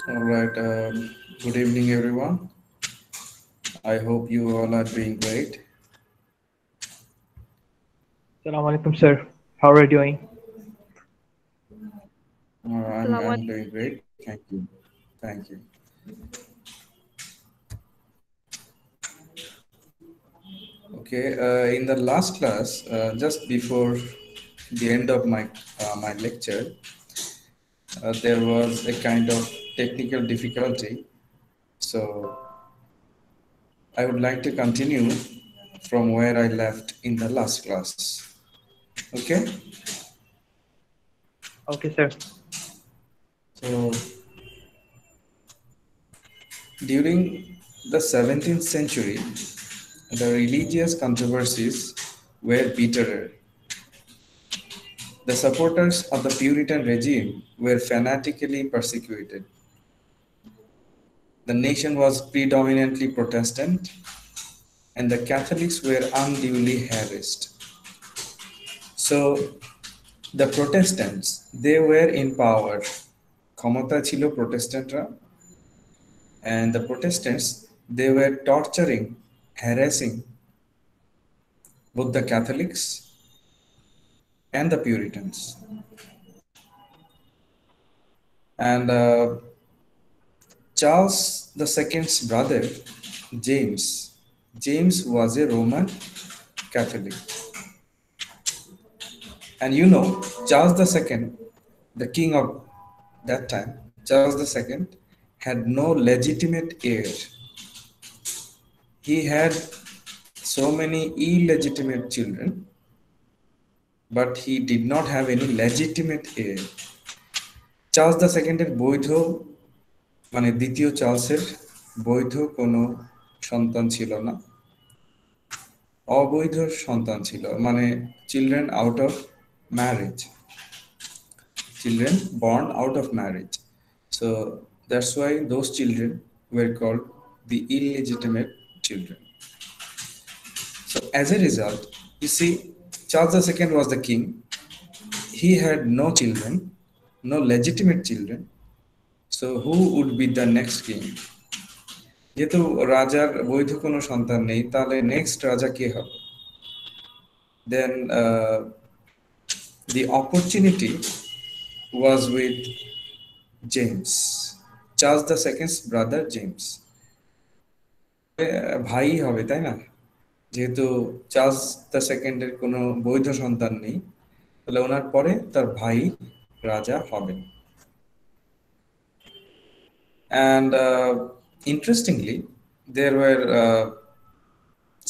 All right. Good evening, everyone. I hope you all are doing great. Assalamu alaikum, sir. How are you doing? I'm Assalamu doing great. Thank you. Thank you. Okay. In the last class, just before the end of my lecture, there was a kind of technical difficulty. So I would like to continue from where I left in the last class. Okay. Okay, sir. So during the 17th century, the religious controversies were bitterer. The supporters of the Puritan regime were fanatically persecuted. The nation was predominantly Protestant, and the Catholics were unduly harassed. So, the Protestants, they were in power. ক্ষমতা ছিল প্রোটেস্ট্যান্টরা, and the Protestants, they were torturing, harassing both the Catholics and the Puritans. And Charles II's brother, James, James was a Roman Catholic. And you know, Charles II, the king of that time, Charles II, had no legitimate heir. He had so many illegitimate children, but he did not have any legitimate heir. Charles the সেকেন্ডের বৈধ মানে দ্বিতীয় চার্লসের বৈধ কোনো সন্তান ছিল না, অবৈধ সন্তান ছিল, মানে children out of marriage, children born out of marriage. So that's why those children were called the illegitimate children. So as a result, you see, Charles II was the king. He had no children, no legitimate children. So who would be the next king? যেহেতু রাজার বৈধ কোনো সন্তান নেই, তাহলে next রাজা কে হবে? Then the opportunity was with James, Charles II's brother James. ভাই হবে, তাই না? যেহেতু চার্লস দ্য সেকেন্ডের কোনো বৈধ সন্তান নেই, তাহলে ওনার পরে তার ভাই রাজা হবেন। And interestingly, there were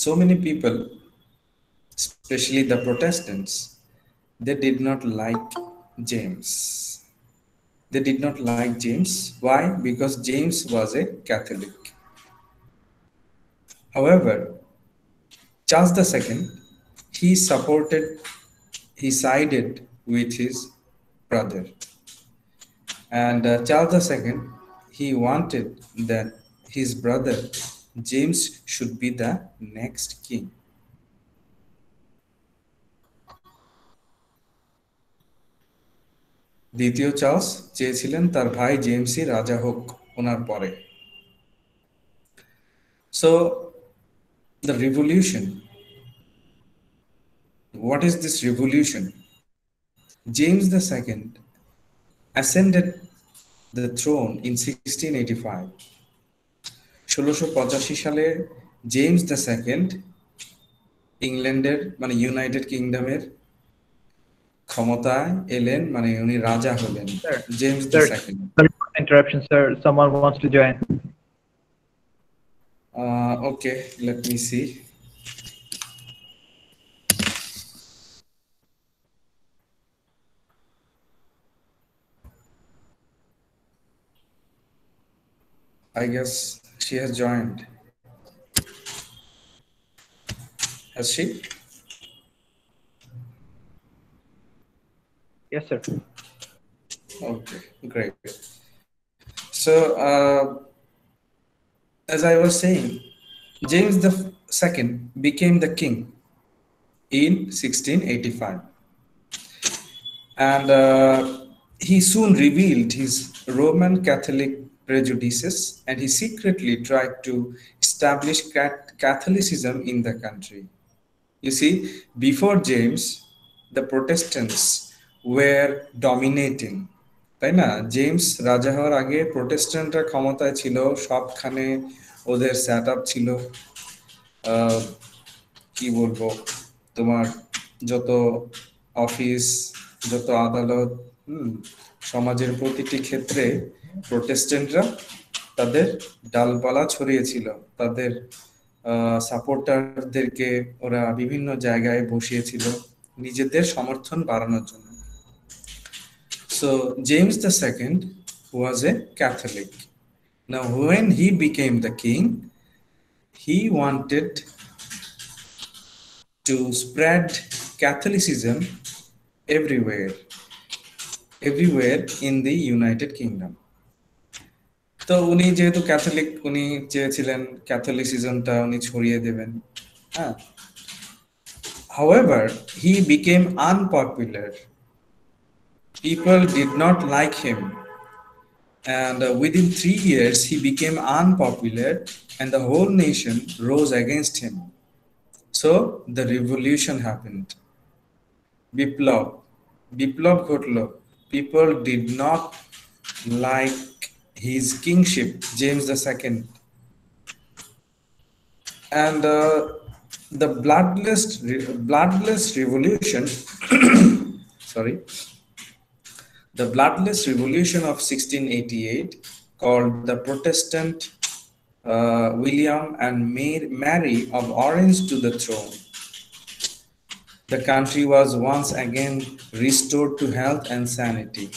so many people, especially the Protestants, they did not like James. They did not like James. Why? Because James was a Catholic. However, Charles II, he sided with his brother. And Charles II, he wanted that his brother James should be the next king. দ্বিতীয় Charles চেয়েছিলেন তার ভাই জেমসই রাজা হোক ওনার পরে। So the revolution, what is this revolution? James II ascended the throne in 1685. 1685 সালে James the second ইংল্যান্ডের মানে ইউনাইটেড কিংডমের ক্ষমতায় এলেন, মানে উনি রাজা হলেন, Sir, James the sir, second. sorry for the interruption, sir. Someone wants to join. Okay, let me see. I guess she has joined. Has she? Yes, sir. Okay, great. So, as I was saying, James the Second became the king in 1685, and he soon revealed his Roman Catholic prejudices, and he secretly tried to establish Catholicism in the country. You see, before James, the Protestants were dominating. তাই না? James রাজা হওয়ার আগে প্রোটেস্ট্যান্টরা ক্ষমতায় ছিল, সবখানে ওদের set up ছিল। কি বলবো, তোমার যত অফিস, যত আদালত, সমাজের প্রতিটি ক্ষেত্রে প্রোটেস্ট্যান্টরা তাদের ডালপালা ছড়িয়েছিল। তাদের সাপোর্টারদেরকে ওরা বিভিন্ন জায়গায় বসিয়েছিল নিজেদের সমর্থন বাড়ানোর জন্য। So James II was a Catholic. Now when he became the king, he wanted to spread Catholicism everywhere in the United Kingdom. তো উনি যেহেতু ক্যাথলিক, উনি চেয়েছিলেন ক্যাথলিসিজমটা উনি ছড়িয়ে দেবেন। হ্যাঁ, however he became unpopular. People did not like him, and within 3 years he became unpopular and the whole nation rose against him. So the revolution happened. বিপ্লব ঘটলো। People did not like his kingship, James II. And the bloodless revolution the bloodless revolution of 1688, called the Protestant William and Mary of Orange to the throne. The country was once again restored to health and sanity.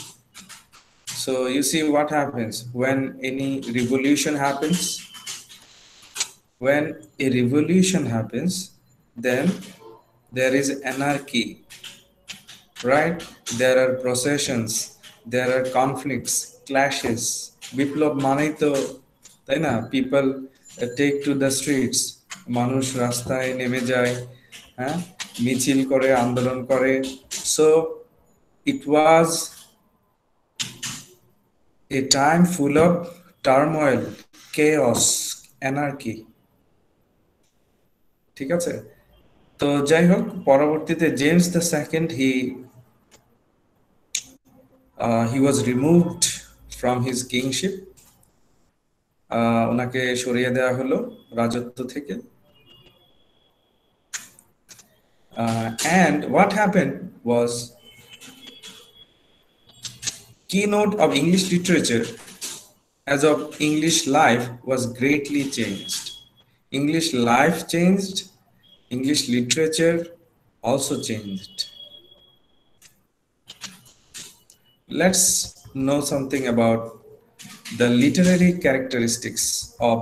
So you see what happens when any revolution happens. When a revolution happens, then there is anarchy, right? There are processions, there are conflicts, clashes. বিপ্লব মানেই তো, তাই না? People take to the streets. মানুষ রাস্তায় নেমে যায়, হ্যাঁ, মিছিল করে, আন্দোলন করে। So it was a time full of turmoil, chaos, anarchy. ঠিক আছে? তো যাই হোক, পরবর্তীতে James the second he was removed from his kingship. ওনাকে সরিয়ে দেওয়া হলো রাজত্ব থেকে। And what happened was, keynote of English literature as of English life was greatly changed. English life changed, English literature also changed. Let's know something about the literary characteristics of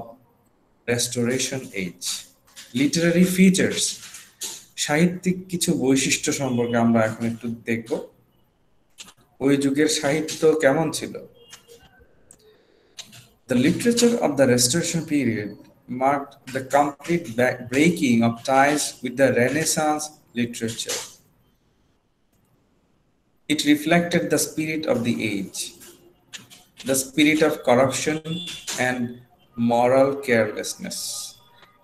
Restoration age. Literary features, সাহিত্যিক কিছু বৈশিষ্ট্য সম্পর্কে আমরা এখন একটু দেখব। ওই যুগের সাহিত্য কেমন ছিল? The literature of the Restoration period marked the complete breaking of ties with the Renaissance literature. It reflected the spirit of the age, the spirit of corruption and moral carelessness.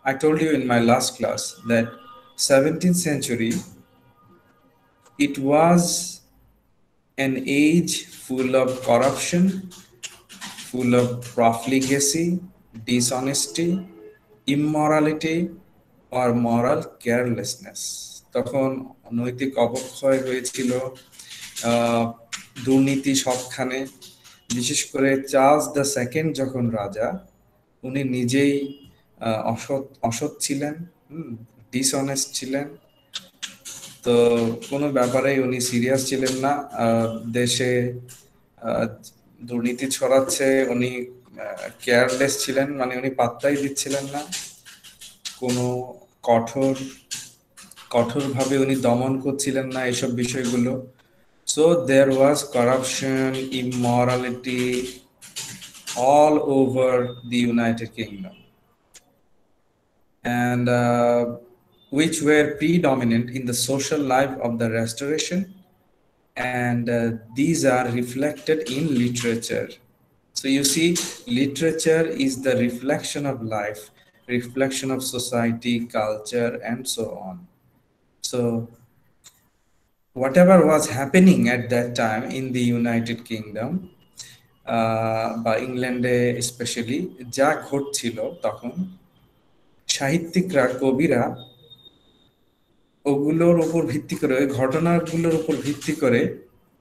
I told you in my last class that 17th century, it was an age full of corruption, full of profligacy, dishonesty, immorality or moral carelessness. তখন নৈতিক অবক্ষয় হয়েছিল, দুর্নীতি সবখানে। বিশেষ করে Charles the second যখন রাজা, উনি নিজেই অসৎ ছিলেন, ডিসঅনেস্ট ছিলেন। তো কোনো ব্যাপারেই উনি সিরিয়াস ছিলেন না। দেশে দুর্নীতি ছড়াচ্ছে, উনি কেয়ারলেস ছিলেন, মানে উনি পাত্তাই দিচ্ছিলেন না। কোনো কঠোরভাবে উনি দমন করছিলেন না এইসব বিষয়গুলো। So there was corruption, immorality all over the United Kingdom, and which were predominant in the social life of the Restoration, and these are reflected in literature. So you see, literature is the reflection of life, reflection of society, culture, and so on. So whatever was happening at that time in the United Kingdom বা ইংল্যান্ডে specially যা ঘটছিল তখন, সাহিত্যিকরা, কবিরা ওগুলোর উপর ভিত্তি করে, ওই ঘটনাগুলোর উপর ভিত্তি করে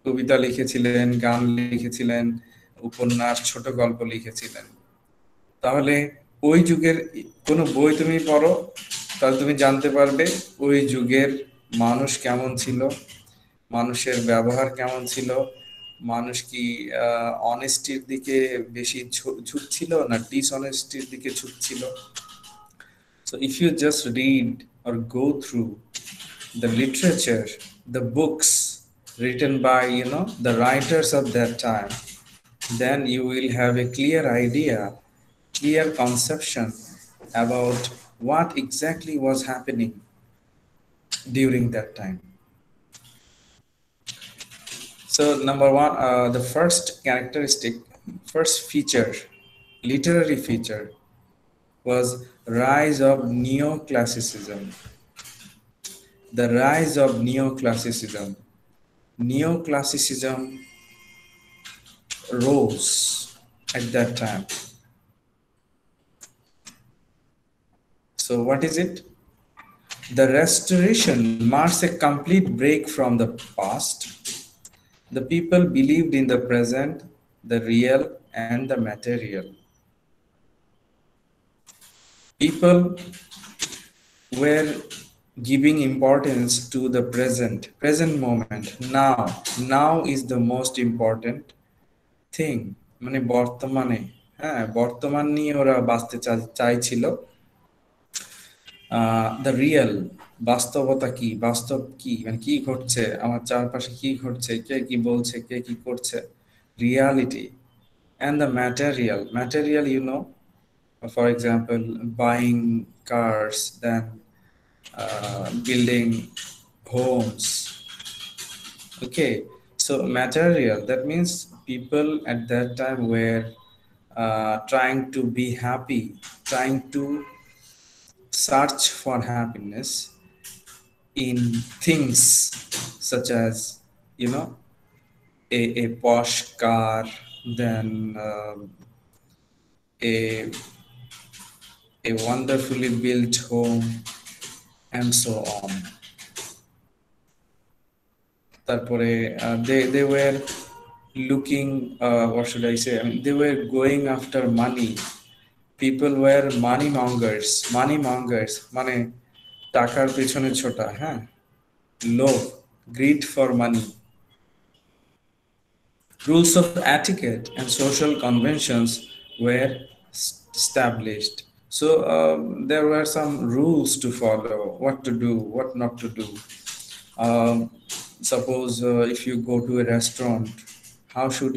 কবিতা লিখেছিলেন, গান লিখেছিলেন, উপন্যাস, ছোট গল্প লিখেছিলেন। তাহলে ওই যুগের কোনো বই তুমি পড়ো, তাহলে তুমি জানতে পারবে ওই যুগের মানুষ কেমন ছিল, মানুষের ব্যবহার কেমন ছিল, মানুষ কি অনেস্টির দিকে বেশি ঝুঁকছিল না ডিসঅনেস্টির দিকে ঝুঁকছিল। So if you just read or go through the literature, the books written by the writers of that time, then you will have a clear idea, clear conception about what exactly was happening during that time. So number one, the first characteristic, first feature, literary feature, was rise of neoclassicism. The rise of neoclassicism. Neoclassicism rose at that time. So what is it? The Restoration marks a complete break from the past. The people believed in the present, the real and the material. People were giving importance to the present moment. Now is the most important thing. মানে বর্তমানে, হ্যাঁ, বর্তমান নিয়ে ওরা বাঁচতে চাইছিল। The real, বাস্তবতা কি, বাস্তব কি, মানে কি ঘটছে আমার চারপাশে, কি ঘটছে, কে কি বলছে, কে কি করছে, reality. And the material, for example, buying cars, then building homes. Okay, so material, that means people at that time were trying to be happy, trying to search for happiness in things such as a posh car, then a wonderfully built home, and so on. Tarpore they were looking, what should I say, I mean, they were going after money. People were money mongers মানে টাকার পেছনে ছোটা, হ্যাঁ, লোভ, greed for money. Rules of etiquette and social conventions were established. So there were some rules to follow, what to do, what not to do. Suppose if you go to a restaurant, how should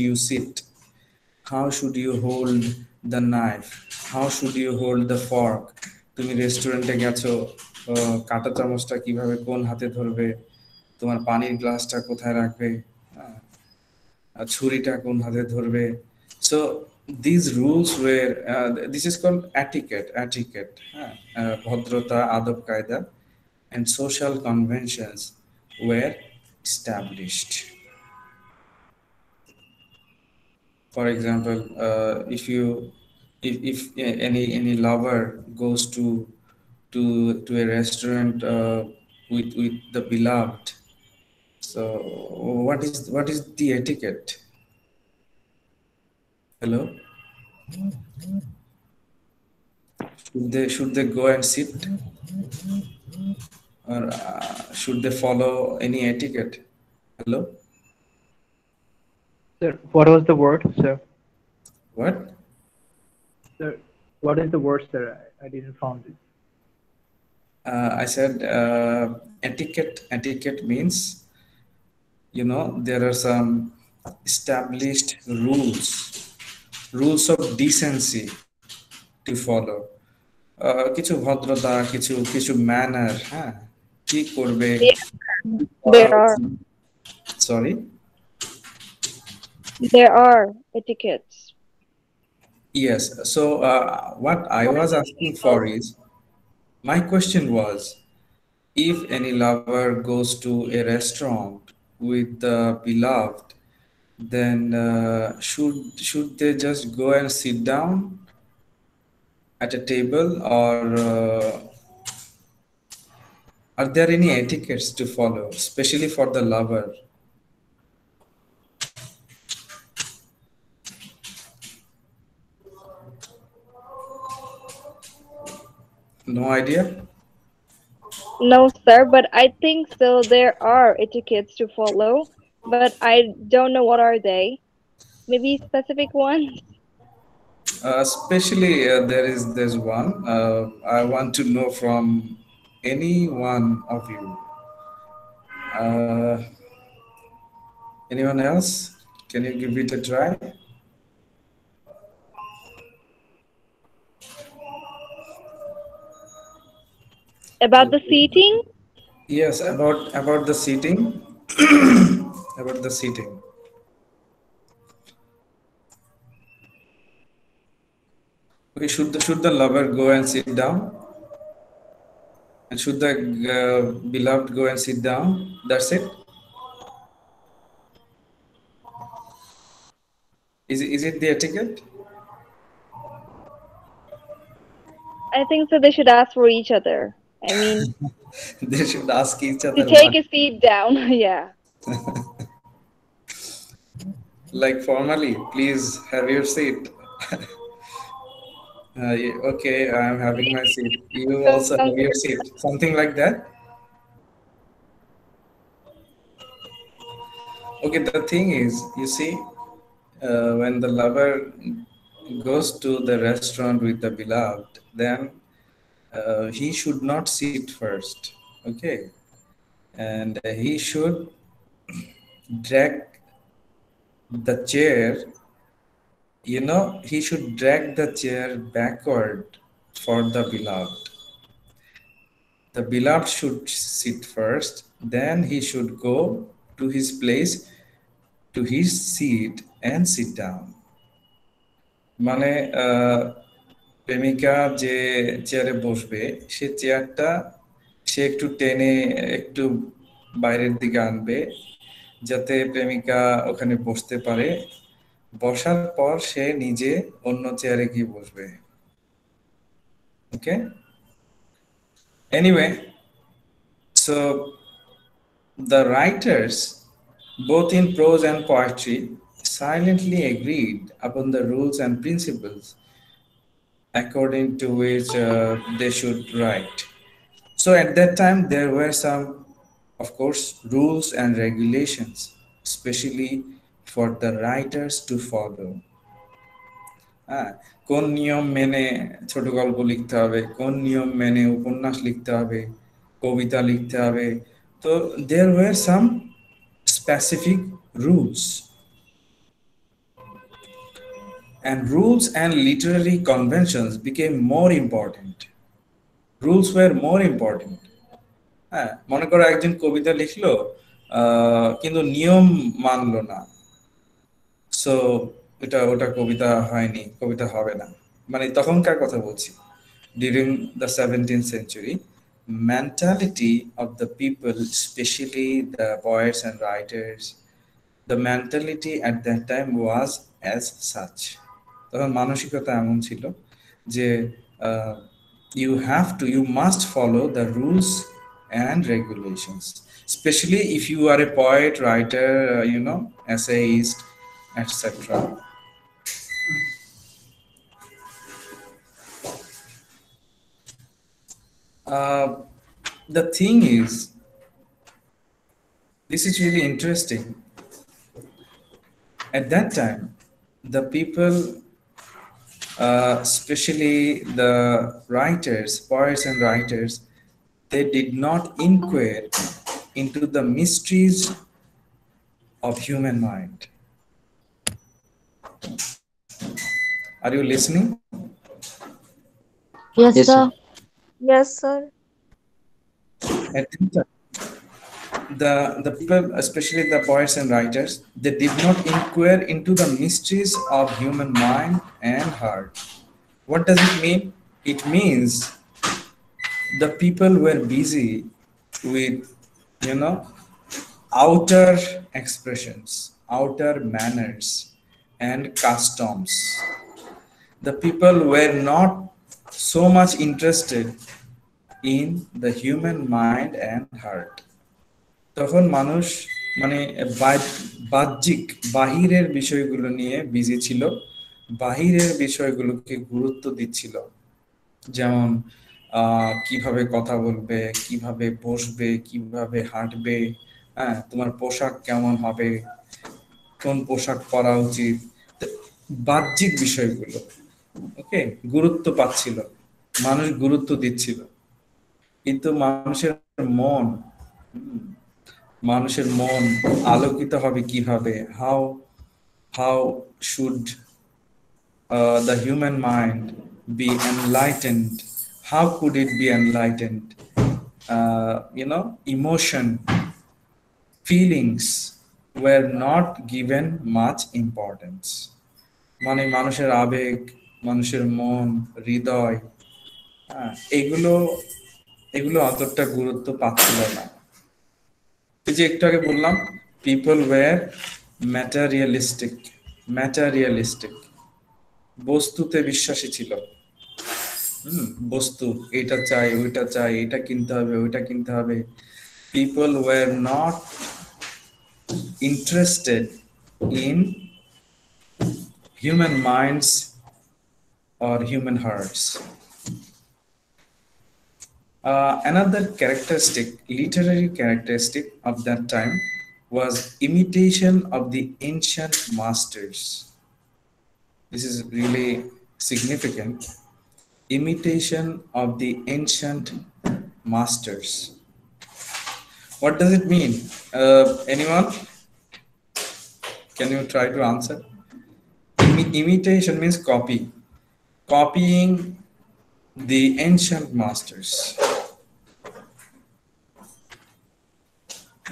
you sit, how should you hold the knife, how should you hold the fork. তুমি রেস্টুরেন্টে গেছো, কাঁটা চামচটা কিভাবে কোন হাতে ধরবে, তোমার পানির গ্লাসটা কোথায় রাখবে, ছুরিটা কোন হাতে ধরবে। So these rules were, this is called etiquette, ভদ্রতা, আদব কায়দা, and social conventions were established. For example, if any lover goes to a restaurant with the beloved, so what is the etiquette? Hello? Should they go and sit, or should they follow any etiquette? Hello? Sir, what was the word, sir? What? Sir, what is the word, sir? I didn't find it. I said etiquette. Etiquette means, there are some established rules of decency to follow. কিছু ভদ্রতা, কিছু manner, হ্যাঁ, কি করবে। There are. Sorry? There are etiquettes. Yes. So what I What was is asking illegal? for is, my question was, if any lover goes to a restaurant with the beloved, then should they just go and sit down at a table, or are there any etiquettes to follow, especially for the lover? No idea. No, sir, but I think so. There are etiquettes to follow, but I don't know what are they. Maybe specific ones. Especially there's one I want to know from any one of you. Uh, Anyone else? Can you give it a try? About the seating, Yes, about the seating. About the seating. Okay, should the lover go and sit down, and should the beloved go and sit down? That's it. Is it the etiquette? I think so. They should ask for each other. I mean, They should ask each to other take what, a seat down. Yeah. like formally, please have your seat. Okay, I'm having my seat. You also have your Comfort. seat. Something like that. Okay, the thing is, you see, when the lover goes to the restaurant with the beloved, then he should not sit first. Okay, and he should drag the chair. He should drag the chair backward for the beloved. The beloved should sit first, then he should go to his place, to his seat, and sit down. মানে প্রেমিকা যে চেয়ারে বসবে, সে চেয়ারটা সে একটু টেনে একটু বাইরের দিকে আনবে, যাতে প্রেমিকা ওখানে বসতে পারে। বসার পর সে নিজে অন্য চেয়ারে গিয়ে বসবে। ওকে, anyway, so the writers, both in prose and poetry, silently agreed upon the rules and principles according to which they should write. So at that time, there were some, of course, rules and regulations, especially for the writers to follow. হ্যাঁ, কোন নিয়ম মেনে ছোট গল্প লিখতে হবে, কোন নিয়ম মেনে উপন্যাস লিখতে হবে, কবিতা লিখতে হবে। তো there were some specific rules, and rules and literary conventions became more important. Rules were more important. হ্যাঁ, মনে করো একজন কবিতা লিখলো, কিন্তু নিয়ম মানলো না, সো এটা ওটা কবিতা হয়নি, কবিতা হবে না। মানে তখনকার কথা বলছি, during the 17th century, mentality of the people, especially the poets and writers, the mentality at that time was as such. তখন মানসিকতা এমন ছিল যে you must follow the rules and regulations, especially if you are a poet, writer, essayist, etc. uh, the thing is, this is really interesting. At that time, the people, especially the writers, poets and writers, they did not inquire into the mysteries of human mind. Are you listening? Yes, Yes, sir. sir. Yes, sir. At that time, the people, especially the poets and writers, they did not inquire into the mysteries of human mind and heart. What does it mean? It means the people were busy with, you know, outer expressions, outer manners, and customs. The people were not so much interested in the human mind and heart. তখন মানুষ মানে বাহ্যিক বাহিরের বিষয়গুলো নিয়ে busy ছিল, বাহিরের বিষয়গুলোকে গুরুত্ব দিচ্ছিল। যেমন কিভাবে কথা বলবে, কিভাবে বসবে, কিভাবে হাঁটবে, হ্যাঁ, তোমার পোশাক কেমন হবে, কোন পোশাক পরা উচিত, বাহ্যিক বিষয়গুলো ওকে গুরুত্ব পাচ্ছিল, মানুষ গুরুত্ব দিচ্ছিল। কিন্তু মানুষের মন আলোকিত হবে কিভাবে? How should the human mind be enlightened? How could it be enlightened? Emotion, feelings were not given much importance. মানে মানুষের আবেগ, মানুষের মন, হৃদয়, এগুলো এগুলো অতটা গুরুত্ব পাচ্ছিল না। এই যে একটু আগে বললাম, পিপল ওয়্যার ম্যাটেরিয়ালিস্টিক, বস্তুতে বিশ্বাসী ছিল। বস্তু, এটা চাই, ওইটা চাই, এটা কিনতে হবে, ওইটা কিনতে হবে। People were not interested in human minds or human hearts. Another literary characteristic of that time was imitation of the ancient masters. This is really significant. Imitation of the ancient masters. What does it mean? Anyone? Can you try to answer? Imitation means copying the ancient masters.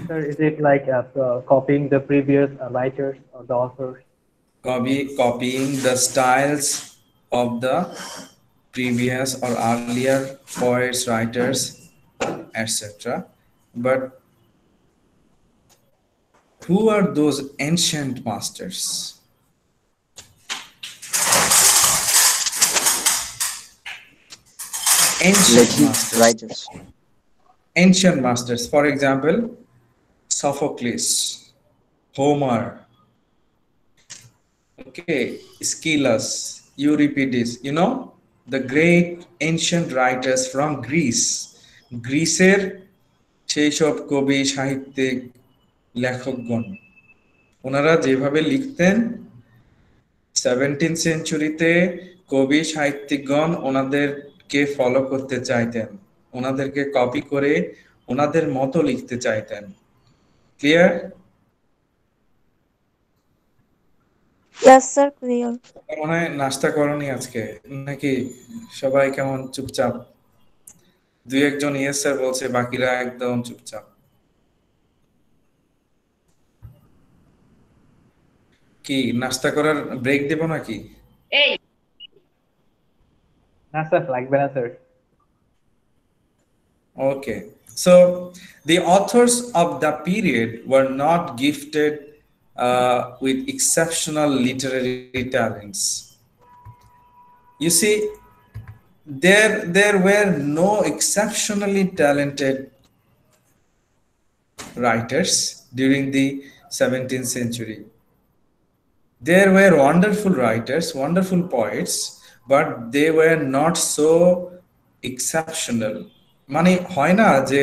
Sir, is it like copying the previous writers or the authors? Copying the styles of the previous or earlier poets, writers, etc. But who are those ancient masters? Ancient masters, for example, Sophocles, Homer, Aeschylus, Euripides, the great ancient writers from Greece. গ্রিসের সেই সব কবি, সাহিত্যিক, লেখকগণ, ওনারা যেভাবে লিখতেন 17th সেঞ্চুরিতে কবি সাহিত্যিকগণ ওনাদেরকে ফলো করতে চাইতেন, ওনাদেরকে কপি করে ওনাদের মতো লিখতে চাইতেন। ক্লিয়ার? Yes, sir, clear. মনে হয় নাস্তা করনি আজকে নাকি? সবাই কেমন চুপচাপ? দুই একজন ইয়েস স্যার বলছে, বাকিরা একদম চুপচাপ। কি নাস্তা করার ব্রেক দেব নাকি? না স্যার, লাগবে না sir. Okay, so the authors of the period were not gifted with exceptional literary talents. You see, there were no exceptionally talented writers during the 17th century. There were wonderful writers, wonderful poets, but they were not so exceptional. মানে হয় না যে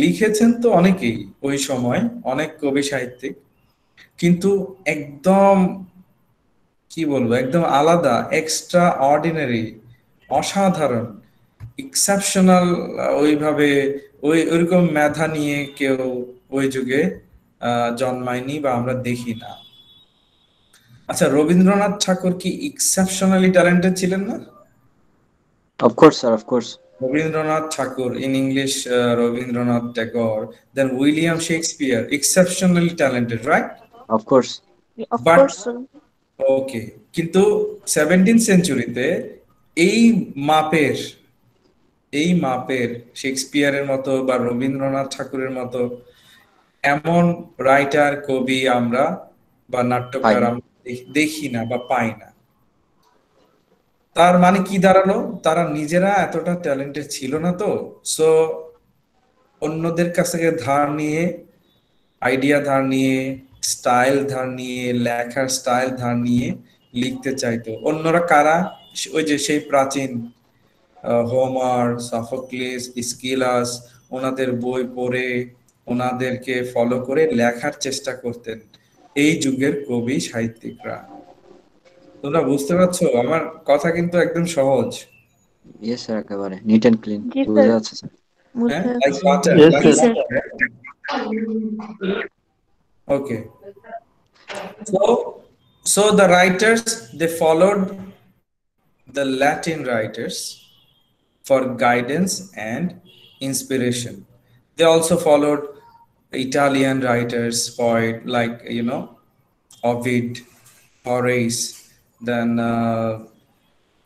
লিখেছেন তো অনেকেই ওই সময়, অনেক কবি সাহিত্যিক, কিন্তু একদম কি বলবো, একদম আলাদা, এক্সট্রা অর্ডিনারি, অসাধারণ, এক্সেপশনাল, ওইভাবে ওইরকম মেধা নিয়ে কেউ ওই যুগে জন্মায়নি বা আমরা দেখি না। আচ্ছা, রবীন্দ্রনাথ ঠাকুর কি এক্সেপশনালি ট্যালেন্টেড ছিলেন না? Of course, sir, of course. Rabindranath Tagore, in English, Rabindranath Tagore, then William Shakespeare, exceptionally talented, right? Of course. Of But course, sir. ওকে, কিন্তু 17th সেঞ্চুরিতে এই মাপের এই মাপের শেক্সপিয়ারের মতো বা রবীন্দ্রনাথ ঠাকুরের মতো এমন রাইটার, কবি আমরা বা নাট্যকার পাই না। আমরা দেখি না বা পাই না। তার মানে কি দাঁড়ালো? তারা নিজেরা এতটা ট্যালেন্টেড ছিল না, তো সো অন্যদের কাছ থেকে ধার নিয়ে, আইডিয়া ধার নিয়ে, স্টাইল ধার নিয়ে, লেখার স্টাইল ধার নিয়ে লিখতে চাইতো। অন্যরা কারা? ওই যে সেই প্রাচীন হোমার, সফোক্লিস, স্কিলাস, ওনাদের বই পড়ে ওনাদেরকে ফলো করে লেখার চেষ্টা করতেন এই যুগের কবি সাহিত্যিকরা। তোমরা বুঝতে পারছো? আমার কথা কিন্তু একদম সহজ। ইয়েস স্যার, একেবারে নিট এন্ড ক্লিন, জি বোঝা স্যার। যাচ্ছে স্যার। হ্যাঁ, বুঝতে লাইক পারছি। Butter, Yes, like G, sir. Sir. Okay. So the writers, they followed the Latin writers for guidance and inspiration. They also followed Italian writers, poet like Ovid, Horace, then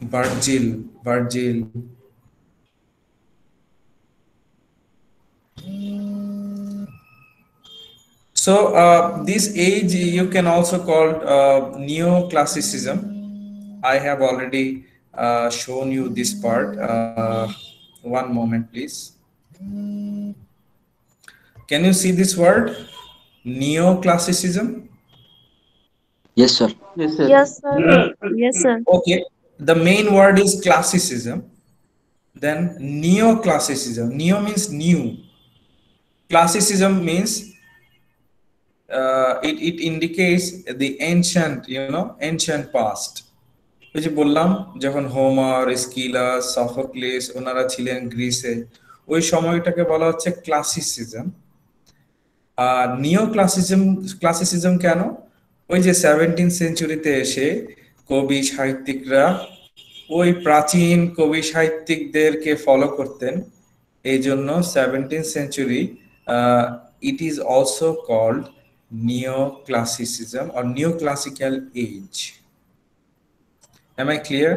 Virgil. So this age you can also call neoclassicism. I have already shown you this part. One moment, please. Can you see this word? Neoclassicism. Yes sir. Yes, sir. Yes, sir. Yes, sir. Okay. The main word is classicism. Then neoclassicism. Neo means new. Classicism means it indicates the ancient, ancient past. ওই যে বললাম, যখন Homer, স্কিলাস, Sophocles ওনারা ছিলেন গ্রিসে, ওই সময়টাকে বলা হচ্ছে ক্লাসিসিজম। আর নিও ক্লাসিসিজম কেন? ওই যে 17th সেঞ্চুরিতে এসে কবি সাহিত্যিকরা ওই প্রাচীন কবি সাহিত্যিকদেরকে ফলো করতেন, এই জন্য 17th century it is also called neoclassicism or neoclassical age. Am I clear?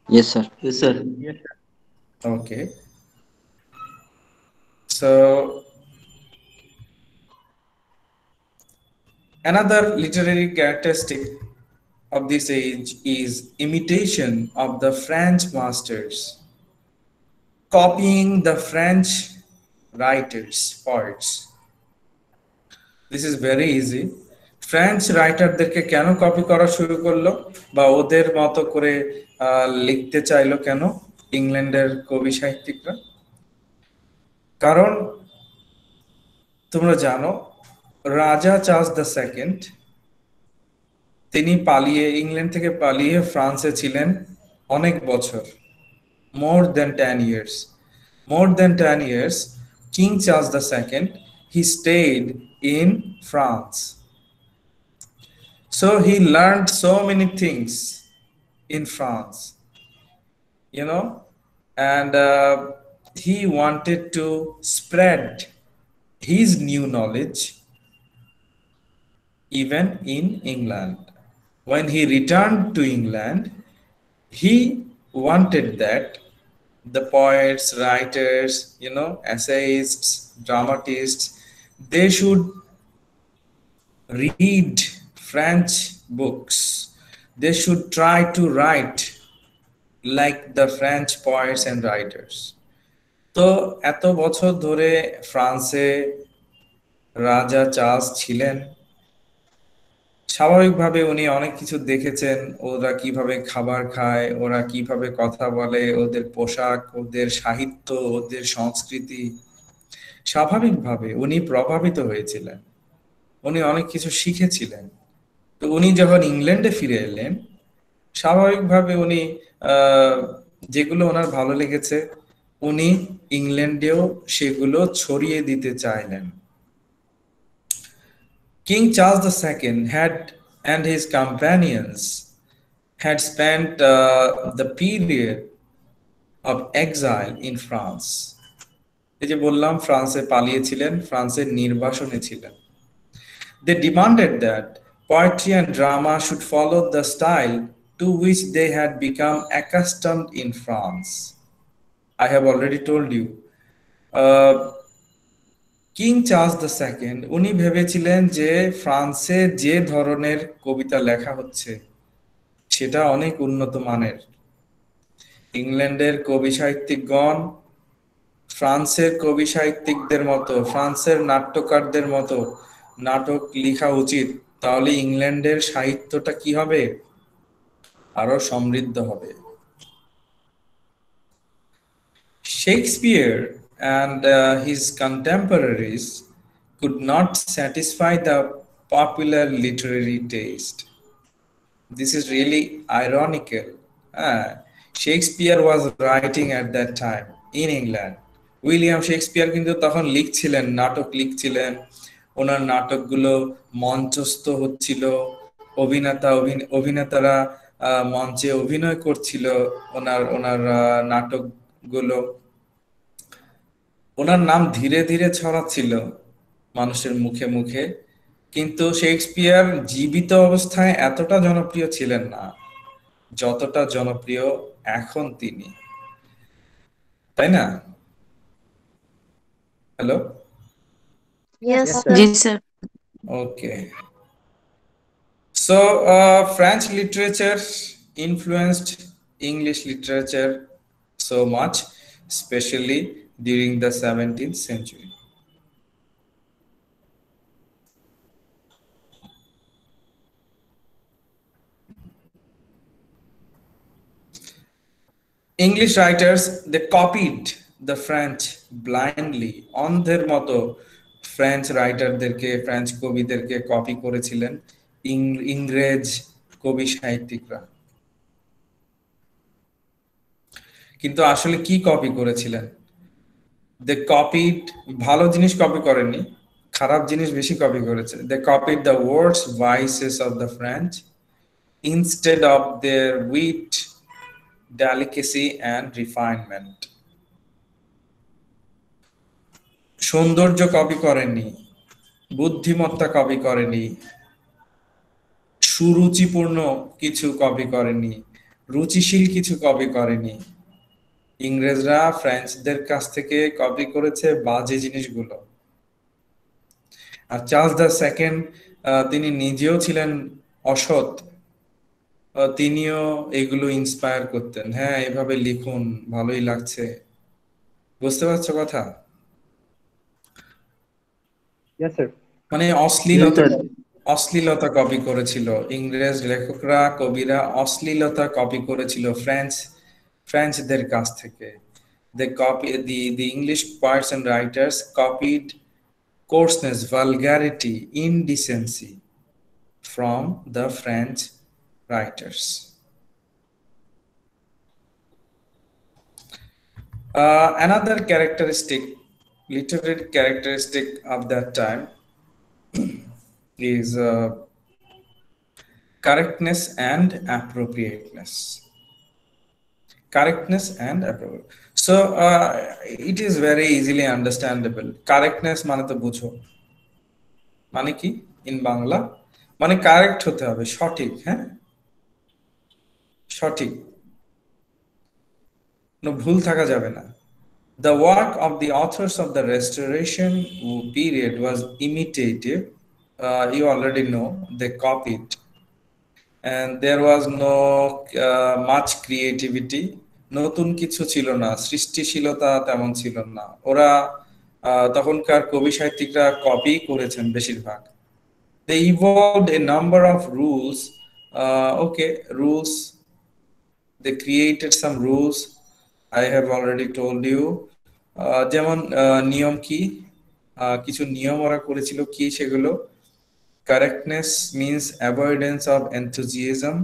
Yes sir. Yes, sir. Yes, sir. Okay. So another literary characteristic of this age is imitation of the French masters, copying the French writers, poets. This is very easy. French রাইটারদেরকে কেন copy করা শুরু করলো বা ওদের মতো করে লিখতে চাইলো কেন ইংল্যান্ডের কবি সাহিত্যিকরা? কারণ তোমরা জানো, রাজা চার্লস দ্য সেকেন্ড, তিনি ইংল্যান্ড থেকে পালিয়ে ফ্রান্সে ছিলেন অনেক বছর, more than 10 years. King Charles II, he stayed in France. So he learned so many things in France, and he wanted to spread his new knowledge even in England. When he returned to England, he wanted that the poets, writers, essayists, dramatists, they should read French books. They should try to write like the French poets and writers. তো এত বছর ধরে ফ্রান্সে রাজা Charles ছিলেন, স্বাভাবিকভাবে উনি অনেক কিছু দেখেছেন, ওরা কিভাবে খাবার খায়, ওরা কিভাবে কথা বলে, ওদের পোশাক, ওদের সাহিত্য, ওদের সংস্কৃতি। স্বাভাবিকভাবে উনি প্রভাবিত হয়েছিলেন, উনি অনেক কিছু শিখেছিলেন। তো উনি যখন ইংল্যান্ডে ফিরে এলেন, স্বাভাবিকভাবে উনি যেগুলো ওনার ভালো লেগেছে উনি ইংল্যান্ডেও সেগুলো ছড়িয়ে দিতে চাইলেন। King Charles II and his companions had spent the period of exile in France. এই যে বললাম ফ্রান্সে পালিয়েছিলেন, ফ্রান্সের নির্বাসনে ছিলেন। They demanded that poetry and drama should follow the style to which they had become accustomed in France. I have already told you. King Charles II উনি ভেবেছিলেন যে ফ্রান্সে যে ধরনের কবিতা লেখা হচ্ছে সেটা অনেক উন্নত মানের। ইংল্যান্ডের কবি সাহিত্যিকগণ ফ্রান্সের কবি সাহিত্যিকদের মতো, ফ্রান্সের নাট্যকারদের মতো নাটক লেখা উচিত, তাহলে ইংল্যান্ডের সাহিত্যটা কি হবে? আরো সমৃদ্ধ হবে। Shakespeare and his contemporaries could not satisfy the popular literary taste. This is really ironical. Shakespeare was writing at that time in England. William Shakespeare কিন্তু তখন লিখছিলেন, নাটক লিখছিলেন, ওনার নাটকগুলো মঞ্চস্থ হচ্ছিল, অভিনেতারা মঞ্চে অভিনয় করছিল ওনার নাটকগুলো, ওনার নাম ধীরে ধীরে ছড়াচ্ছিল মানুষের মুখে মুখে। কিন্তু শেক্সপিয়ার জীবিত অবস্থায় এতটা জনপ্রিয় ছিলেন না যতটা জনপ্রিয় এখন তিনি, তাই না? Hello, Yes, Yes, sir. sir. Yes, sir. okay. So French literature influenced English literature so much, especially during the 17th century. English writers, they copied the French blindly. অন্ধের মতো ফ্রেঞ্চ রাইটারদেরকে, ফ্রেঞ্চ কবিদেরকে কপি করেছিলেন ইংরেজ কবি সাহিত্যিকরা। কিন্তু আসলে কি copy করেছিলেন? They copied, ভালো জিনিস কপি করেননি, খারাপ জিনিস বেশি কপি করেছে। They copied the worst vices of the French instead of their wit, delicacy and refinement. সৌন্দর্য কপি করেননি, বুদ্ধিমত্তা কপি করেনি, সুরুচিপূর্ণ কিছু কপি করেনি, রুচিশীল কিছু কপি করেনি। ইংরেজরা ফ্রেঞ্চদের কাছ থেকে কপি করেছে বাজে জিনিসগুলো। আর চার্লস II তিনি নিজেও ছিলেন অসৎ, তিনিও এগুলো ইন্সপায়ার করতেন। হ্যাঁ, এভাবে লিখুন, ভালোই লাগছে। বুঝতে পারছো কথা? Yes, sir. মানে অশ্লীলতা কপি করেছিল ইংরেজ লেখকরা, কবিরা অশ্লীলতা কপি করেছিল ফ্রেঞ্চদের কাছ থেকে। The English poets and writers copied coarseness, vulgarity, indecency from the French writers. Another literary characteristic of that time is correctness and appropriateness. So it is very easily understandable. Correctness মানে তো বুঝো, মানে কি in Bangla? মানে correct হতে হবে, সঠিক। হ্যাঁ, সঠিক, কোনো ভুল থাকা যাবে না। The work of the authors of the Restoration period was imitative. You already know, they copied, and there was no much creativity. নতুন কিছু ছিল না, সৃষ্টিশীলতা তেমন ছিল না। ওরা তখনকার কবি সাহিত্যিকরা কপি করেছেন বেশিরভাগ। They evolved a number of rules. Rules. They created some rules. I have already told you. যেমন নিয়ম কি, কিছু নিয়ম ওরা করেছিল। কি সেগুলো? Correctness means avoidance of enthusiasm,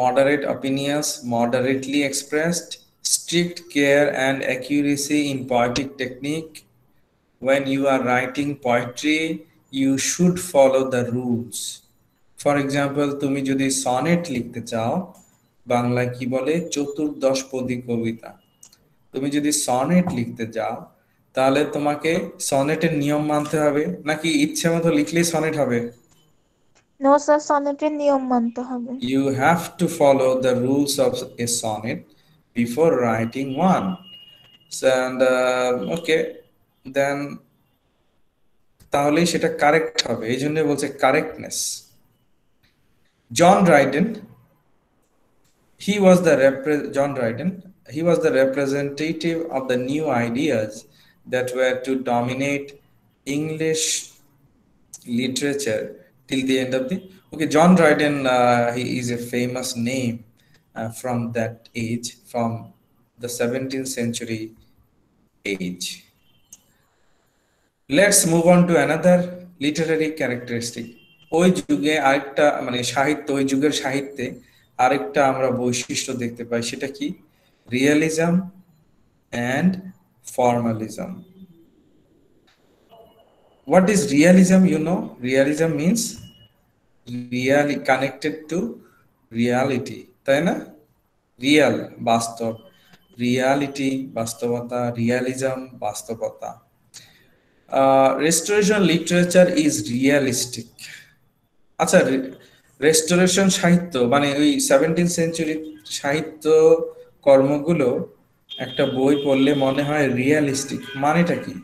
moderate opinions, moderately expressed, strict care and accuracy in poetic technique. When you are writing poetry, you should follow the rules. For example, তুমি যদি সনেট লিখতে চাও বাংলায় কি বলে চতুর্দশপদী কবিতা। তুমি যদি সনেট লিখতে যাও তাহলে তোমাকে সনেটের নিয়ম মানতে হবে, নাকি ইচ্ছে মতো লিখলেই সনেট হবে? নো স্যার, সনেটের নিয়ম মানতে হবে। You have to follow the rules of a sonnet before writing one. And okay, then তাহলেই সেটা কারেক্ট হবে, এই জন্য বলছে correctness. John Dryden, John Dryden, he was the representative of the new ideas that were to dominate English literature till the end of the. Okay, John Dryden, he is a famous name from that age, from the 17th century age. Let's move on to another literary characteristic. ওই যুগে আরেকটা মানে সাহিত্য, ওই যুগের সাহিত্যে আরেকটা আমরা বৈশিষ্ট্য দেখতে পাই, সেটা কি? Realism and formalism. What is realism? You know, realism means really connected to reality, তাই না? রিয়াল বাস্তব, রিয়ালিটি বাস্তবতা, রিয়ালিজম বাস্তবতা। Restoration literature is realistic. আচ্ছা, রেস্টোরেশন সাহিত্য মানে ওই 17th সেঞ্চুরি সাহিত্য কর্মগুলো একটা বই পড়লে মনে হয় রিয়ালিস্টিক, মানেটা কি?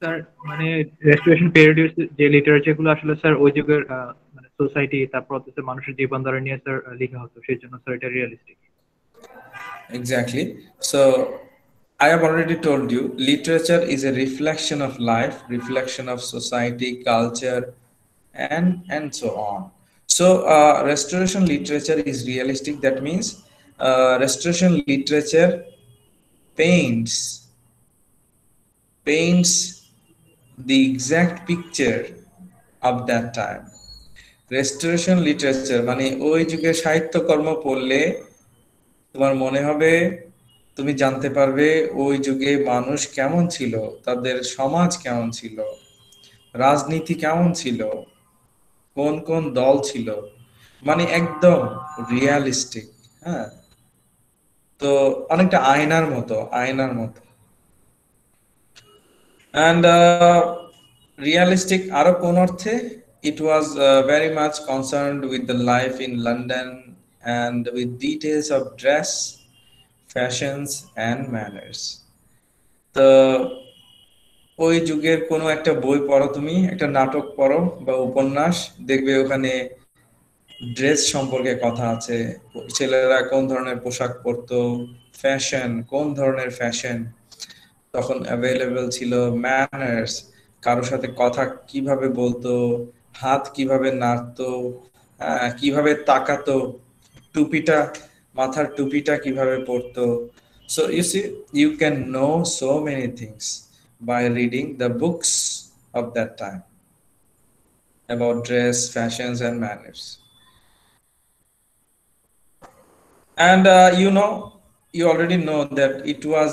স্যার মানে রেস্টোরেশন পিরিয়ডের যে লিটারেচার গুলো আসলে স্যার ওই যুগের মানে সোসাইটি, তারপর হচ্ছে মানুষের জীবনধারা নিয়ে স্যার লেখা হতো, সেই জন্য স্যার এটা realistic. Exactly. So I have already told you, literature is a reflection of life, reflection of society, culture, and so on. So restoration literature is realistic. That means restoration literature paints the exact picture of that time. Restoration literature মানে ওই যুগের সাহিত্যকর্ম পড়লে তোমার মনে হবে, তুমি জানতে পারবে ওই যুগে মানুষ কেমন ছিল, তাদের সমাজ কেমন ছিল, রাজনীতি কেমন ছিল, কোন কোন দল ছিল, মানে একদম রিয়ালিস্টিক। হ্যাঁ, তো অনেকটা আয়নার মতো। And realistic আরো কোন অর্থে? It was very much concerned with the life in London and with details of dress, fashions and manners. তো ওই যুগের কোনো একটা বই পড়ো, তুমি একটা নাটক পড়ো বা উপন্যাস, দেখবে ওখানে ড্রেস সম্পর্কে কথা আছে, ছেলেরা কোন ধরনের পোশাক পরতো, ফ্যাশন কোন ধরনের ফ্যাশন তখন অ্যাভেলেবল ছিল, ম্যানার্স কারোর সাথে কথা কিভাবে বলতো, হাত কিভাবে নাড়তো, কিভাবে তাকাতো, টুপিটা মাথার টুপিটা কিভাবে পরতো। So you see, you can know so many things by reading the books of that time about dress, fashions and manners. And you already know that it was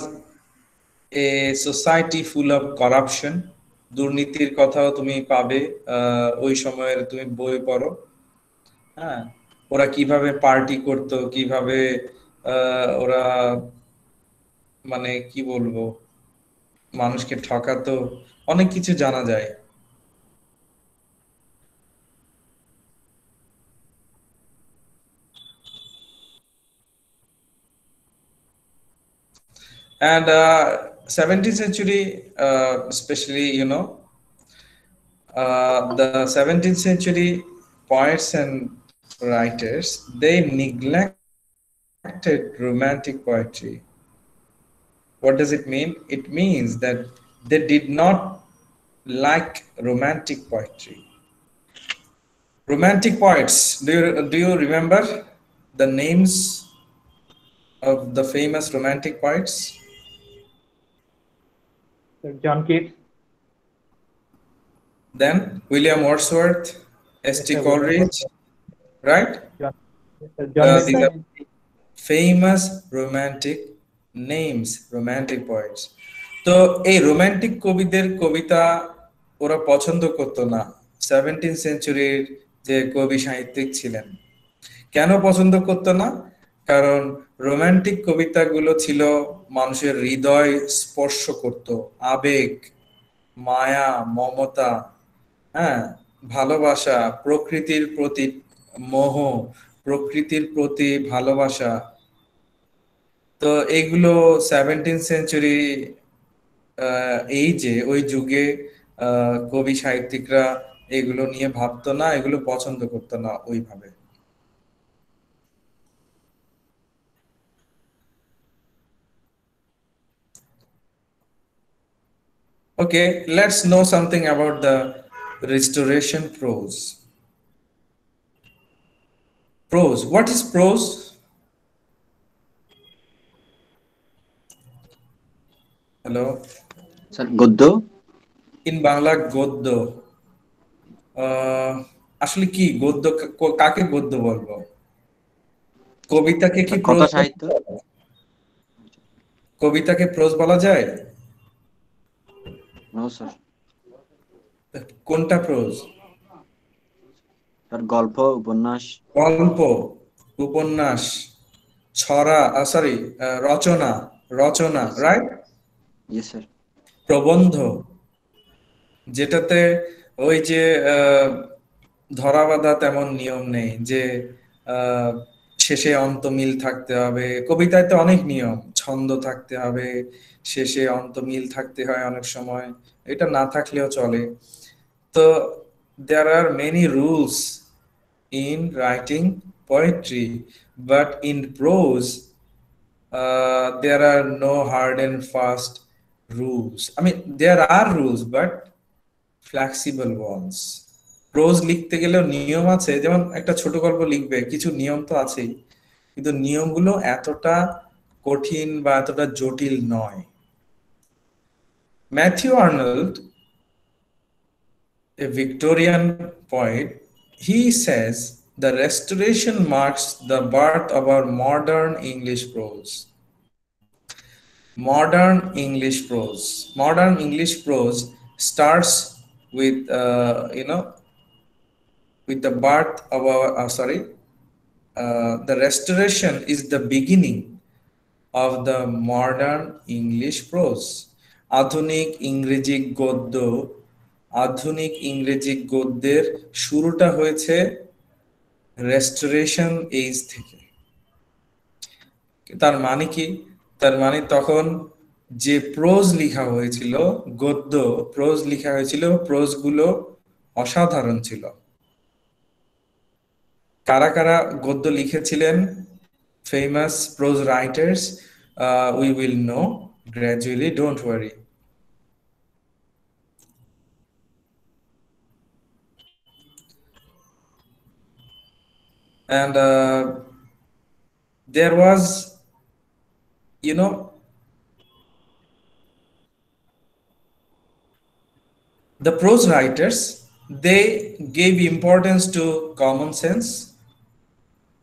a society full of corruption. দুর্নীতির কথাও তুমি পাবে ওই সময়ের, তুমি বই পড়ো। হ্যাঁ, ওরা কিভাবে পার্টি করতো, কিভাবে ওরা মানে কি বলবো মানুষকে ঠকাতো, অনেক কিছু জানা যায়। And 17th century, especially, the 17th century poets and writers, they neglected romantic poetry. What does it mean? It means that they did not like romantic poetry. Romantic poets, do you remember the names of the famous romantic poets? John Keats. Then William Wordsworth, S.T. Coleridge, right? These are famous romantic names, romantic poets. তো এই romantic কবিদের কবিতা ওরা পছন্দ করতো না 17th সেঞ্চুরির যে কবি সাহিত্যিক ছিলেন, কেন পছন্দ করতো না? কারণ রোমান্টিক কবিতাগুলো ছিল মানুষের হৃদয় স্পর্শ করত, আবেগ, মায়া, মমতা, হ্যাঁ, ভালোবাসা, প্রকৃতির প্রতি মোহ, প্রকৃতির প্রতি ভালোবাসা। তো এগুলো 17th সেঞ্চুরি এই যে ওই যুগে কবি সাহিত্যিকরা এগুলো নিয়ে ভাবতো না, এগুলো পছন্দ করতো না ওইভাবে। Okay, let's know something about the restoration prose. Prose. What is prose? Hello. Sir গদ্য। In Bangla গদ্য। আসলে কি গদ্য, কাকে গদ্য বলবো? কবিতাকে কি স্যার প্রোজ কথা সাহিত্য। বলা যায়? কবিতাকে প্রোজ বলা যায়? No sir. কোনটা প্রোজ? স্যার গল্প, উপন্যাস। গল্প, উপন্যাস, ছড়া, সরি, রচনা, রচনা, রাইট? Yes sir. প্রবন্ধ, যেটাতে ওই যে ধরাবাঁধা তেমন নিয়ম নেই যে আহ, শেষে অন্তমিল থাকতে হবে। কবিতায় তো অনেক নিয়ম, ছন্দ থাকতে হবে, শেষে অন্তমিল থাকতে হয় অনেক সময়, এটা না থাকলেও চলে। তো there are many rules in writing poetry, but in prose there are no hard and fast rules. I mean, there are rules, but flexible ones. Prose লিখতে গেলেও নিয়ম আছে, যেমন একটা ছোট গল্প লিখবে, কিছু নিয়ম তো আছেই, কিন্তু নিয়মগুলো এতটা কঠিন বা এতটা জটিল নয়। Matthew Arnold, a Victorian poet, he says the restoration marks the birth of our modern English prose. Modern English prose starts with with the birth of our the restoration is the beginning of the modern English prose. আধুনিক ইংরেজি গদ্যের শুরুটা হয়েছে restoration age থেকে। তার মানে কি? তার মানে তখন যে প্রোজ লেখা হয়েছিল, গদ্য প্রোজ লেখা হয়েছিল, প্রোজগুলো অসাধারণ ছিল। কারা কারা গদ্য লিখেছিলেন? Famous prose writers, we will know gradually, don't worry. And there was, the prose writers, they gave importance to common sense,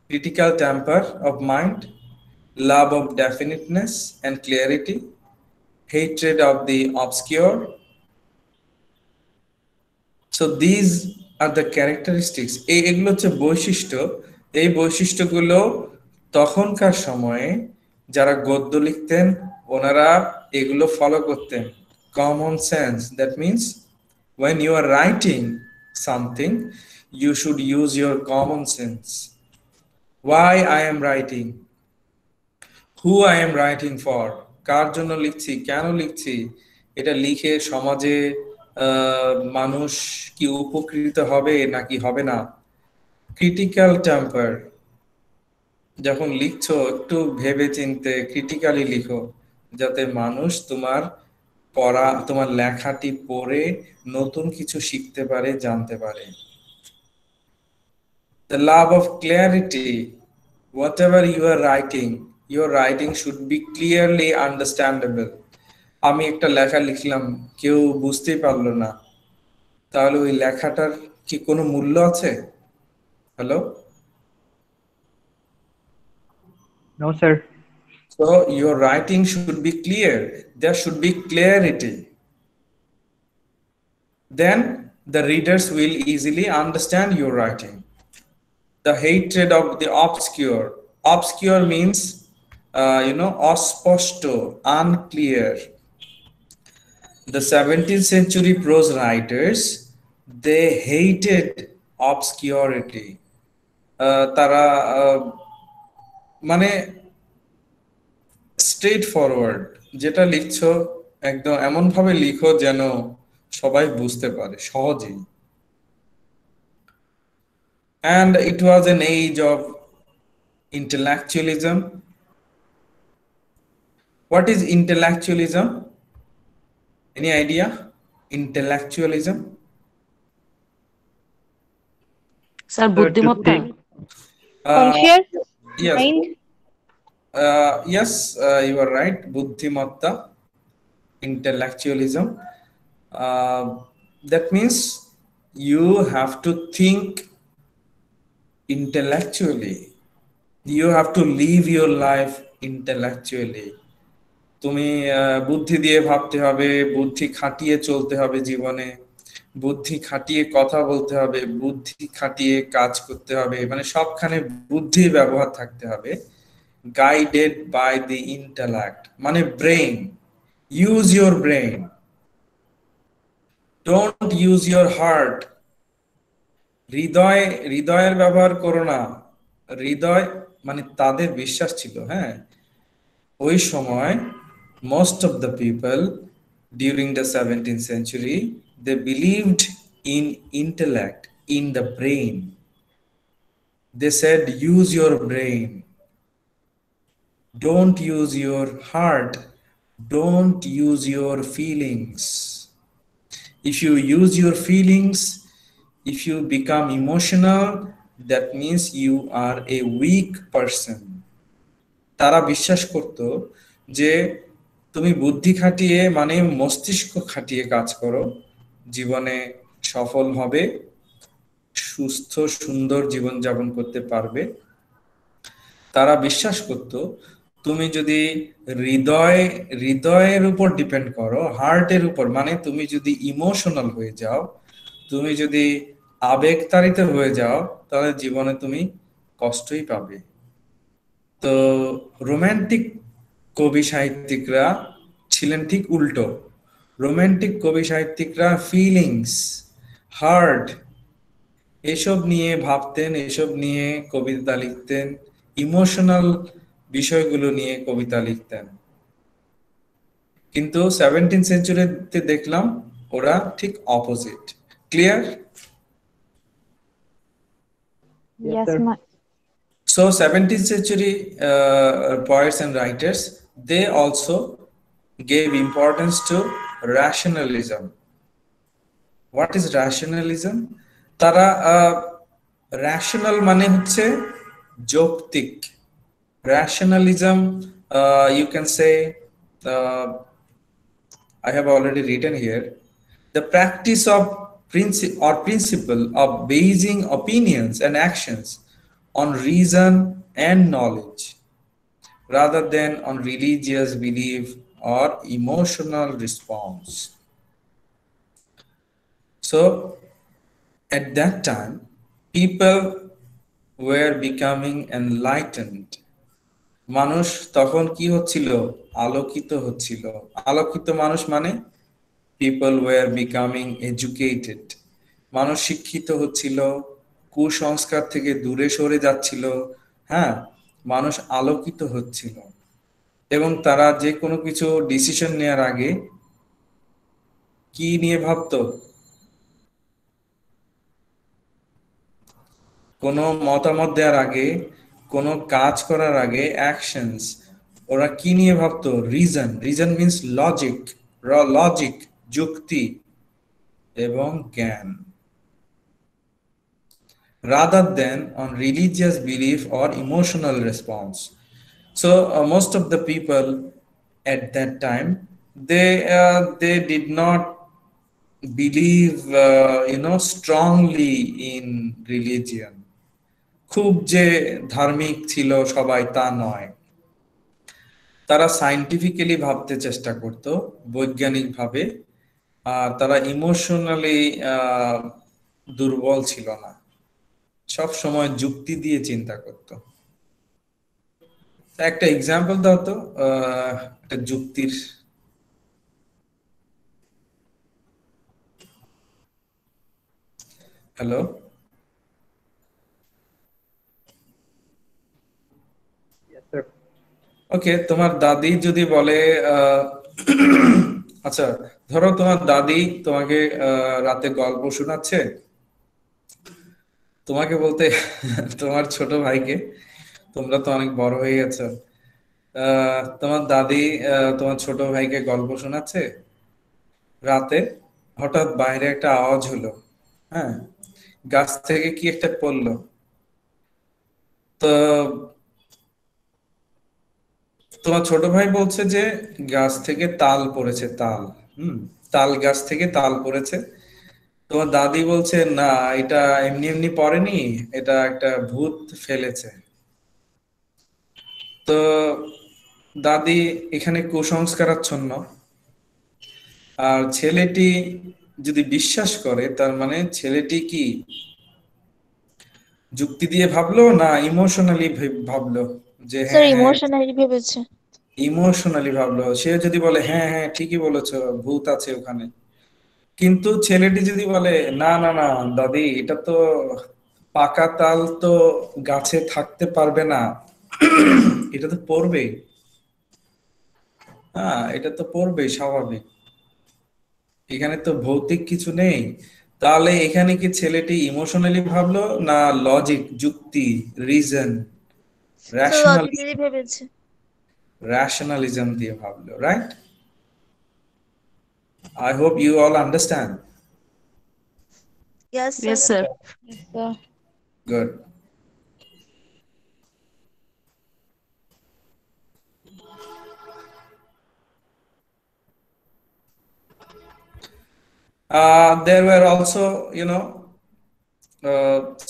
critical temper of mind, love of definiteness and clarity, hatred of the obscure. So these are the characteristics. এগুলো হচ্ছে বৈশিষ্ট্য। এই বৈশিষ্ট্যগুলো তখনকার সময়ে যারা গদ্য লিখতেন ওনারা এগুলো ফলো করতেন। Common sense, that means when you are writing something, you should use your common sense. Why I am writing, who I am writing for, কার জন্য লিখছি, কেন লিখছি, এটা লিখে সমাজে মানুষ কি উপকৃত হবে নাকি হবে না। ক্রিটিক্যাল টেম্পার, যখন লিখছো একটু ভেবে চিন্তে ক্রিটিক্যালি লিখো, যাতে মানুষ তোমার লেখাটি পড়ে নতুন কিছু শিখতে পারে, জানতে পারে। The love of clarity, whatever you are writing, your writing should be clearly understandable. আমি একটা লেখা লিখলাম, কেউ বুঝতেই পারলো না, তাহলে ওই লেখাটার কি কোনো মূল্য আছে? Hello? No, sir. So your writing should be clear. There should be clarity. Then the readers will easily understand your writing. the hatred of the obscure. Obscure means অস্পষ্ট, unclear. The 17th century prose writers, they hated obscurity. তারা মানে straight forward, যেটা লিখছো একদম এমন ভাবে লিখো যেন সবাই বুঝতে পারে সহজেই। And it was an age of intellectualism. What is intellectualism? Any idea? Intellectualism? Sir বুদ্ধিমত্তা। Conscious Yes. mind. Yes, you are right. Buddhimatta, intellectualism. That means you have to think intellectually. You have to live your life intellectually. তুমি বুদ্ধি দিয়ে ভাবতে হবে, বুদ্ধি খাটিয়ে চলতে হবে জীবনে, বুদ্ধি খাটিয়ে কথা বলতে হবে, বুদ্ধি খাটিয়ে কাজ করতে হবে, মানে সবখানে বুদ্ধির ব্যবহার থাকতে হবে। Guided by the intellect, মানে brain. Use your brain. Don't use your heart. হৃদয়ের ব্যবহার করো না। হৃদয় মানে তাদের বিশ্বাস ছিল, হ্যাঁ, ওই সময় most of the people during the 17th century, they believed in intellect, in the brain. They said use your brain. Don't use your heart. Don't use your feelings. If you use your feelings, if you become emotional, that means you are a weak person. তারা বিশ্বাস করত যে তুমি বুদ্ধি খাটিয়ে মানে মস্তিষ্ক খাটিয়ে কাজ করো, জীবনে সফল হবে, সুস্থ সুন্দর জীবন যাপন করতে পারবে। তারা বিশ্বাস করত তুমি যদি হৃদয়ের উপর ডিপেন্ড করো, হার্টের উপর, মানে তুমি যদি ইমোশনাল হয়ে যাও, তুমি যদি আবেগতাড়িত হয়ে যাও, তাহলে জীবনে তুমি কষ্টই পাবে। তো রোমান্টিক কবি সাহিত্যিকরা ছিলেন ঠিক উল্টো। রোমান্টিক কবি সাহিত্যিকরা ফিলিংস, হার্ট এসব নিয়ে ভাবতেন, এসব নিয়ে কবিতা লিখতেন, ইমোশনাল বিষয়গুলো নিয়ে কবিতা লিখতেন। কিন্তু 17th সেঞ্চুরিতে দেখলাম ওরা ঠিক opposite. Clear? Yes, ma'am. So 17th century poets and writers, they also gave importance to rationalism. What is rationalism? তারা rational মানে হচ্ছে যৌক্তিক। Rationalism, you can say, I have already written here, the practice of principle of basing opinions and actions on reason and knowledge rather than on religious belief or emotional response. So at that time, people were becoming enlightened. মানুষ তখন কি হচ্ছিল? আলোকিত হচ্ছিল। আলোকিত মানুষ মানে people were becoming educated. মানুষ শিক্ষিত হচ্ছিল, কুসংস্কার থেকে দূরে সরে যাচ্ছিল, হ্যাঁ, মানুষ আলোকিত হচ্ছিল, এবং তারা যে কোনো কিছু ডিসিশন নেওয়ার আগে কি নিয়ে ভাবতো? কোনো মতামত দেওয়ার আগে, কোনো কাজ করার আগে, অ্যাকশনস, ওরা কি নিয়ে ভাবতো? Reason. Reason means logic, logic, যুক্তি এবং জ্ঞান, rather than on religious belief or emotional response. So most of the people at that time, they did not believe strongly in religion. খুব যে ধার্মিক ছিল সবাই তা নয়। তারা সায়েন্টিফিক্যালি ভাবতে চেষ্টা করত, বৈজ্ঞানিক ভাবে, আর তারা ইমোশনালি দুর্বল ছিল না, সব সময় যুক্তি দিয়ে চিন্তা করতো। তা একটা এক্সাম্পল দাও তো একটা যুক্তির। Hello, Yes, sir. ওকে, তোমার দাদি যদি বলে আহ, আচ্ছা, ধরো তোমার দাদি তোমাকে রাতে গল্প শোনাচ্ছে, তোমাকে বলতে তোমার ছোট ভাইকে, তোমরা তো অনেক বড় হয়ে গেছো, তোমার দাদি তোমার ছোট ভাইকে গল্প শোনাচ্ছে, রাতে হঠাৎ বাইরে একটা আওয়াজ হলো, হ্যাঁ, গাছ থেকে কি একটা পড়লো, তো তোমার ছোট ভাই বলছে যে গাছ থেকে তাল পড়েছে, তাল, হুম, তাল গাছ থেকে তাল পড়েছে। তোমার দাদি বলছে না, এটা এমনি এমনি পড়েনি, এটা একটা ভূত ফেলেছে। তো দাদি এখানে কুসংস্কারাচ্ছন্ন, আর ছেলেটি যদি বিশ্বাস করে, তার মানে ছেলেটি কি যুক্তি দিয়ে ভাবলো না ইমোশনালি ভাবলো যে স্যার হ্যাঁ হ্যাঁ, ইমোশনালি ভেবেছে। ইমোশনালি ভাবলো। সে যদি বলে হ্যাঁ হ্যাঁ ঠিকই বলেছো, ভূত আছে ওখানে, কিন্তু ছেলেটি যদি বলে না না না দাদি, এটা তো পাকা তাল, তো গাছে থাকতে পারবে না, এটা তো পড়বেই, হ্যাঁ এটা তো পড়বেই স্বাভাবিক, এখানে তো ভৌতিক কিছু নেই, তাহলে এখানে কি ছেলেটি ইমোশনালি ভাবলো না লজিক, যুক্তি, রিজন, স্যার রেশনাল লজিক্যালি ভেবেছে। রেশনালিজম দিয়ে ভাবলো, right? I hope you all understand. Yes sir. Yes, sir. Yes, sir. Good. There were also,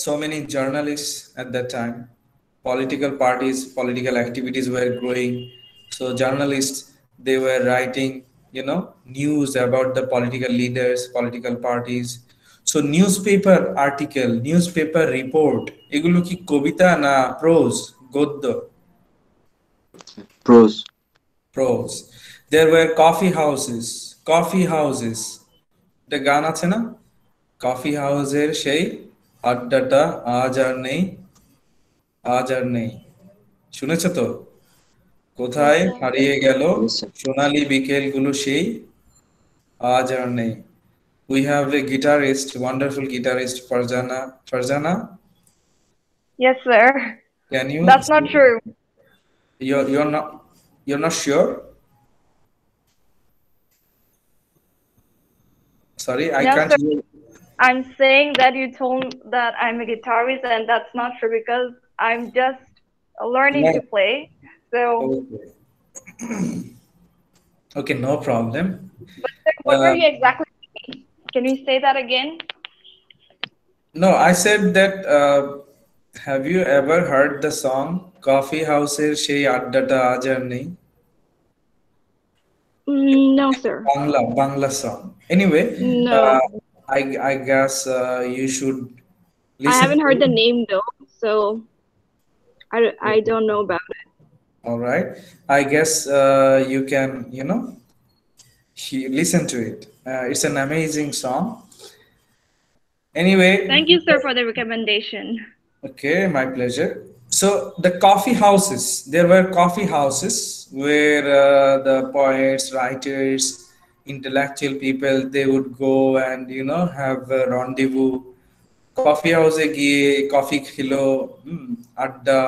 so many journalists at that time. Political parties, political activities were growing. So journalists, they were writing, news about the political leaders, political parties. So newspaper article, newspaper report, এগুলো কি কবিতা না pros, গদ্য? Prose. Prose. There were coffee houses, coffee houses. একটা গান আছে না, coffee হাউসের সেই আড্ডাটা আজ আর নেই, আজ আর নেই, শুনেছো তো? কোথায় Yes, sir. হারিয়ে গেল Yes, sir. সোনালী বিকেলগুলো, সেই আজ আর নেই। We have a guitarist, wonderful guitarist, Farjana. Farjana, Yes, sir. can you? That's not true. You're not sure? Sorry, I Yes, can't sir. hear. I'm saying that you told that I'm a guitarist, and that's not true because I'm just learning to No. play. So, Okay. Okay, no problem. sir, what were Uh, you exactly saying? Can you say that again? No, I said that, have you ever heard the song Coffee House er Shei Addata Aaj Ar Nei? No, sir. Bangla song. Anyway, No. I guess you should I listen haven't to heard the it. name though, so I don't know about it. All right. I guess you can, listen to it. It's an amazing song. Anyway, Thank you, sir, for the recommendation. okay, my pleasure. So the coffee houses, there were coffee houses where the poets, writers, intellectual people, they would go and have a rendezvous. Coffee হাউসে গিয়ে coffee খেলো, আড্ডা,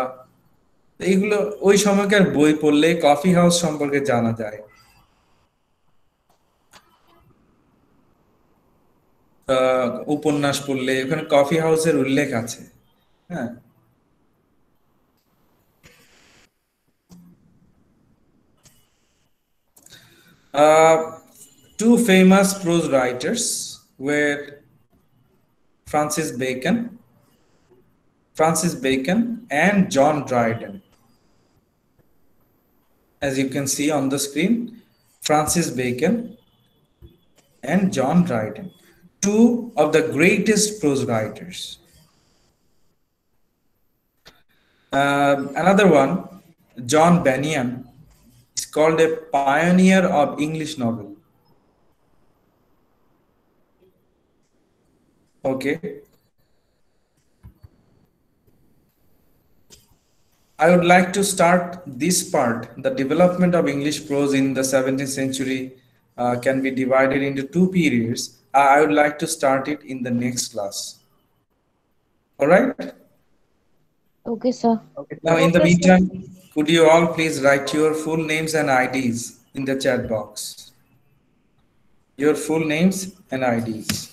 এইগুলো ওই সময়কার বই পড়লে coffee house সম্পর্কে জানা যায়। উপন্যাস পড়লে ওখানে কফি হাউসের উল্লেখ আছে, হ্যাঁ। Two famous prose writers were Francis Bacon and John Dryden. As you can see on the screen, Francis Bacon and John Dryden, two of the greatest prose writers. Another one, John Bunyan, is called a pioneer of English novel. Okay. I would like to start this part. The development of English prose in the 17th century can be divided into two periods. I would like to start it in the next class. All right. Okay, sir. Okay, Now, sir. in the Okay, sir. meantime, could you all please write your full names and IDs in the chat box? Your full names and IDs.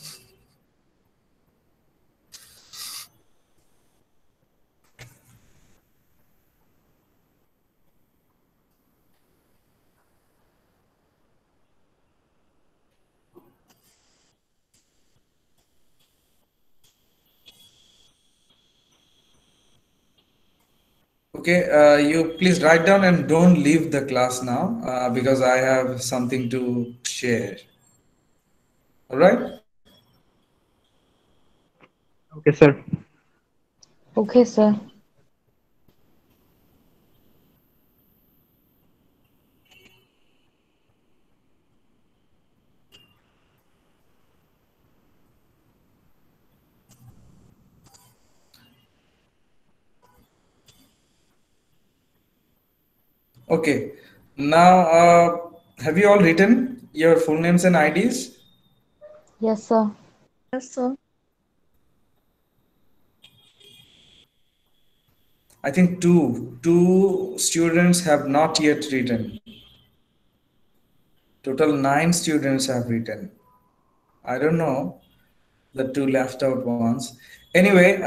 Okay, you please write down and don't leave the class now because I have something to share. All right. Okay, sir. Okay, sir. Okay. Now, have you all written your full names and IDs? Yes, sir. Yes, sir. I think two students have not yet written. Total 9 students have written. I don't know the two left out ones. Anyway,